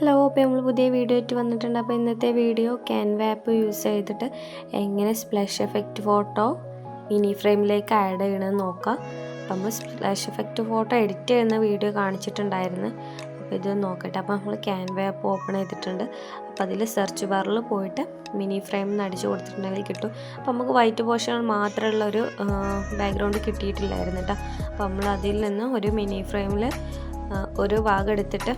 Hello, അപ്പോൾ നമ്മൾ പുതിയ വീഡിയോ ആയിട്ട് വന്നിട്ടുണ്ട്. അപ്പോൾ ഇന്നത്തെ വീഡിയോ ക്യാൻവ ആപ്പ് യൂസ് ചെയ്തിട്ട് എങ്ങനെ സ്പ്ലാഷ് എഫക്റ്റ് ഫോട്ടോ മിനി ഫ്രെയിമിലേക്ക് ആഡ് ചെയ്യണമെന്ന് നോക്കാം. അപ്പോൾ നമ്മൾ സ്പ്ലാഷ് എഫക്റ്റ് ഫോട്ടോ എഡിറ്റ് ചെയ്യുന്ന വീഡിയോ കാണിച്ചിട്ടുണ്ടായിരുന്നു. അപ്പോൾ ഇത് നോക്കട്ടെ. അപ്പോൾ നമ്മൾ ക്യാൻവ ആപ്പ് ഓപ്പൺ ചെയ്തിട്ടുണ്ട്. അപ്പോൾ അതിൽ സെർച്ച് ബാറിൽ പോയിട്ട് മിനി ഫ്രെയിം എന്ന് അടിച്ചു കൊടുത്തിട്ടുണ്ടെങ്കിൽ കിട്ടും. അപ്പോൾ നമുക്ക് വൈറ്റ് പോർഷൻ മാത്രമുള്ള ഒരു ബാക്ക്ഗ്രൗണ്ട് കിട്ടിയിട്ടില്ലായിരുന്നു കേട്ടോ. അപ്പോൾ നമ്മൾ അതിൽ നിന്ന് ഒരു മിനി ഫ്രെയിമിൽ ഒരു ഭാഗം എടുത്തിട്ട്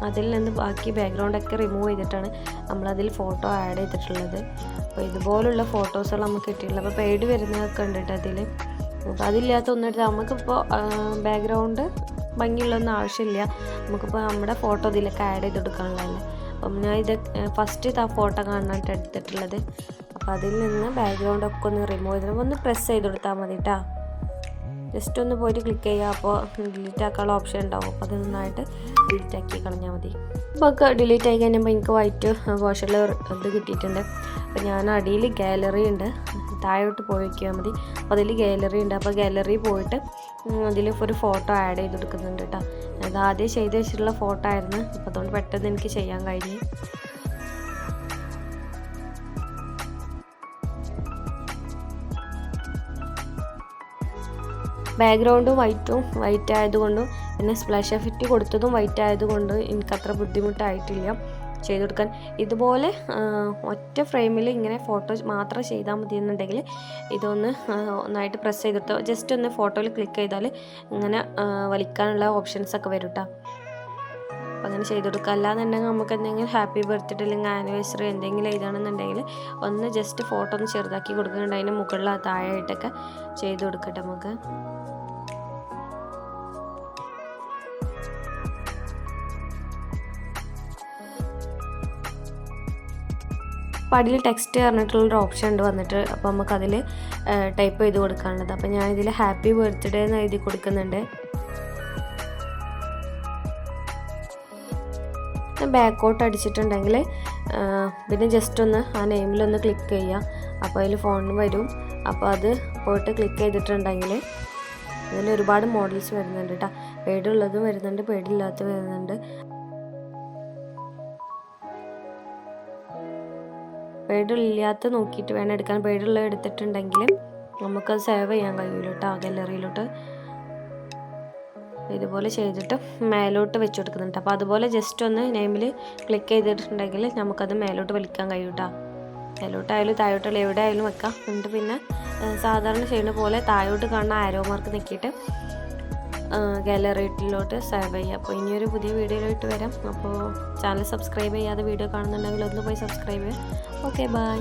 അതിൽ നിന്ന് ബാക്കി ബാക്ക്ഗ്രൗണ്ടൊക്കെ റിമൂവ് ചെയ്തിട്ടാണ് നമ്മളതിൽ ഫോട്ടോ ആഡ് ചെയ്തിട്ടുള്ളത്. അപ്പോൾ ഇതുപോലുള്ള ഫോട്ടോസുകൾ നമുക്ക് കിട്ടിയിട്ടുള്ളത്. അപ്പോൾ പെയ്ഡ് വരുന്നതൊക്കെ ഉണ്ട് കേട്ടോ അതിൽ. അപ്പോൾ അതില്ലാത്ത ഒന്നെടുത്ത് നമുക്കിപ്പോൾ ബാക്ക്ഗ്രൗണ്ട് ഭംഗിയുള്ളൊന്നും ആവശ്യമില്ല. നമുക്കിപ്പോൾ നമ്മുടെ ഫോട്ടോ ഇതിലൊക്കെ ആഡ് ചെയ്ത് കൊടുക്കാനുള്ളതല്ലേ. അപ്പം ഞാൻ ഇത് ഫസ്റ്റ് ആ ഫോട്ടോ കാണാനായിട്ട് എടുത്തിട്ടുള്ളത്. അപ്പോൾ അതിൽ നിന്ന് ബാക്ക്ഗ്രൗണ്ടൊക്കെ ഒന്ന് റിമൂവ് ചെയ്തിട്ട് ഒന്ന് പ്രസ് ചെയ്ത് കൊടുത്താൽ മതി കേട്ടോ. ജസ്റ്റ് ഒന്ന് പോയിട്ട് ക്ലിക്ക് ചെയ്യുക. അപ്പോൾ ഡിലീറ്റ് ആക്കാനുള്ള ഓപ്ഷൻ ഉണ്ടാവും. അപ്പോൾ അത് നന്നായിട്ട് ഡിലീറ്റ് ആക്കി കളഞ്ഞാൽ മതി. അപ്പോൾ ഡിലീറ്റ് ആയി കഴിഞ്ഞപ്പോൾ എനിക്ക് വൈറ്റ് പോർഷനിൽ ഇത് കിട്ടിയിട്ടുണ്ട്. അപ്പോൾ ഞാൻ അടിയിൽ ഗാലറി ഉണ്ട്, താഴോട്ട് പോയി വയ്ക്കാൻ മതി. അപ്പോൾ അതിൽ ഗാലറി ഉണ്ട്. അപ്പോൾ ഗാലറി പോയിട്ട് അതിൽ ഒരു ഫോട്ടോ ആഡ് ചെയ്ത് കൊടുക്കുന്നുണ്ട് കേട്ടോ. അത് ആദ്യം ചെയ്ത് വെച്ചിട്ടുള്ള ഫോട്ടോ ആയിരുന്നു. അപ്പോൾ അതുകൊണ്ട് പെട്ടെന്ന് എനിക്ക് ചെയ്യാൻ കഴിഞ്ഞു. ബാക്ക്ഗ്രൗണ്ടും വൈറ്റ് ആയതുകൊണ്ടും പിന്നെ സ്പ്ലാഷ് എഫക്റ്റ് കൊടുത്തതും വൈറ്റ് ആയതുകൊണ്ട് എനിക്കത്ര ബുദ്ധിമുട്ടായിട്ടില്ല ചെയ്ത് കൊടുക്കാൻ. ഇതുപോലെ ഒറ്റ ഫ്രെയിമിൽ ഇങ്ങനെ ഫോട്ടോ മാത്രം ചെയ്താൽ മതി എന്നുണ്ടെങ്കിൽ ഇതൊന്ന് ഒന്നായിട്ട് പ്രസ് ചെയ്തിട്ട് ജസ്റ്റ് ഒന്ന് ഫോട്ടോയിൽ ക്ലിക്ക് ചെയ്താൽ ഇങ്ങനെ വലിക്കാനുള്ള ഓപ്ഷൻസൊക്കെ വരും കേട്ടോ. അപ്പം അങ്ങനെ ചെയ്ത് കൊടുക്കുക. അല്ലാന്നുണ്ടെങ്കിൽ നമുക്ക് എന്തെങ്കിലും ഹാപ്പി ബർത്ത്ഡേ അല്ലെങ്കിൽ ആനിവേഴ്സറി എന്തെങ്കിലും എഴുതണമെന്നുണ്ടെങ്കിൽ ഒന്ന് ജസ്റ്റ് ഫോട്ടോ ഒന്ന് ചെറുതാക്കി കൊടുക്കുന്നുണ്ട്. അതിന് മുകളിൽ താഴെയായിട്ടൊക്കെ ചെയ്ത് കൊടുക്കട്ടെ നമുക്ക്. അപ്പോൾ അടിയിൽ ടെക്സ്റ്റ് പറഞ്ഞിട്ടുള്ളൊരു ഓപ്ഷൻ ഉണ്ട് വന്നിട്ട്. അപ്പോൾ നമുക്കതിൽ ടൈപ്പ് ചെയ്ത് കൊടുക്കാനുള്ളത്. അപ്പോൾ ഞാനിതിൽ ഹാപ്പി ബർത്ത്ഡേ എന്ന് എഴുതി കൊടുക്കുന്നുണ്ട്. ബാക്കോട്ട് അടിച്ചിട്ടുണ്ടെങ്കിൽ പിന്നെ ജസ്റ്റ് ഒന്ന് ആ നെയിമിലൊന്ന് ക്ലിക്ക് ചെയ്യുക. അപ്പോൾ അതിൽ ഫോൺ വരും. അപ്പോൾ അത് പോയിട്ട് ക്ലിക്ക് ചെയ്തിട്ടുണ്ടെങ്കിൽ അതിൽ ഒരുപാട് മോഡൽസ് വരുന്നുണ്ട് കേട്ടോ. പെയ്ഡുള്ളതും വരുന്നുണ്ട്, പെയ്ഡില്ലാത്തതും വരുന്നുണ്ട്. പെയ്ഡില്ലാത്ത നോക്കിയിട്ട് വേണം എടുക്കാൻ. പെയ്ഡുള്ളത് എടുത്തിട്ടുണ്ടെങ്കിൽ നമുക്കത് സേവ് ചെയ്യാൻ കഴിയില്ല കേട്ടോ ഗാലറിയിലോട്ട്. ഇതുപോലെ ചെയ്തിട്ട് മേലോട്ട് വെച്ച് കൊടുക്കുന്നുണ്ട്. അപ്പോൾ അതുപോലെ ജസ്റ്റ് ഒന്ന് നെയിമിൽ ക്ലിക്ക് ചെയ്തിട്ടുണ്ടെങ്കിൽ നമുക്കത് മേലോട്ട് വലിക്കാൻ കഴിയും കേട്ടോ. മേലോട്ടായാലും താഴോട്ടായാലും എവിടെ ആയാലും വെക്കാം. എന്നിട്ട് പിന്നെ സാധാരണ ചെയ്യുന്ന പോലെ താഴോട്ട് കാണുന്ന ആരോ മാർക്ക് നിൽക്കിയിട്ട് ഗാലറിയിലോട്ട് സേവ് ചെയ്യുക. അപ്പോൾ ഇനിയൊരു പുതിയ വീഡിയോയിലോട്ട് വരാം. അപ്പോൾ ചാനൽ സബ്സ്ക്രൈബ് ചെയ്യാതെ വീഡിയോ കാണുന്നുണ്ടെങ്കിൽ ഒന്ന് പോയി സബ്സ്ക്രൈബ് ചെയ്യുക. Okay, by.